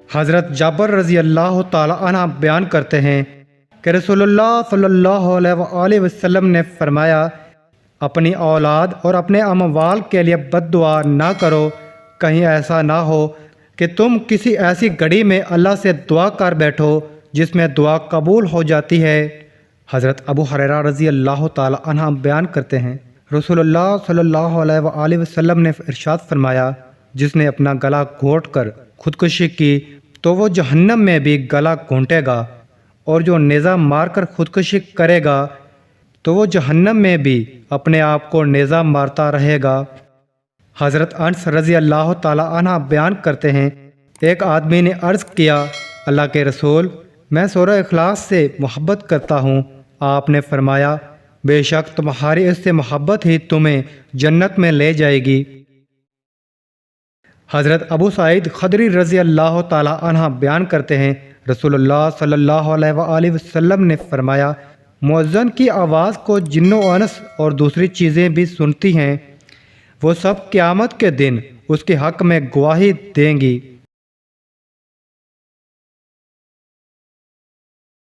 حضرت جابر رضی اللہ تعالی عنہ بیان کرتے ہیں کہ رسول اللہ صلی اللہ علیہ وآلہ وسلم نے فرمایا، اپنی اولاد اور اپنے اموال کے لیے بد دعا نہ کرو، کہیں ایسا نہ ہو کہ تم کسی ایسی گھڑی میں اللہ سے دعا کر بیٹھو جس میں دعا قبول ہو جاتی ہے۔ حضرت ابو ہریرہ رضی اللہ تعالی عنہ بیان کرتے ہیں، رسول اللہ صلی اللہ علیہ وآلہ وسلم نے ارشاد فرمایا، جس نے اپنا گلا گھونٹ کر خودکشی کی تو وہ جہنم میں بھی گلا گھونٹے گا، اور جو نیزہ مار کر خودکشی کرے گا تو وہ جہنم میں بھی اپنے آپ کو نیزہ مارتا رہے گا۔ حضرت انس رضی اللہ تعالی عنہ بیان کرتے ہیں، ایک آدمی نے عرض کیا، اللہ کے رسول، میں سورہ اخلاص سے محبت کرتا ہوں۔ آپ نے فرمایا، بے شک تمہاری اس سے محبت ہی تمہیں جنت میں لے جائے گی۔ حضرت ابو سعید خدری رضی اللہ تعالی عنہ بیان کرتے ہیں، رسول اللہ صلی اللہ علیہ وآلہ وسلم نے فرمایا، مؤذن کی آواز کو جن و انس اور دوسری چیزیں بھی سنتی ہیں، وہ سب قیامت کے دن اس کے حق میں گواہی دیں گی۔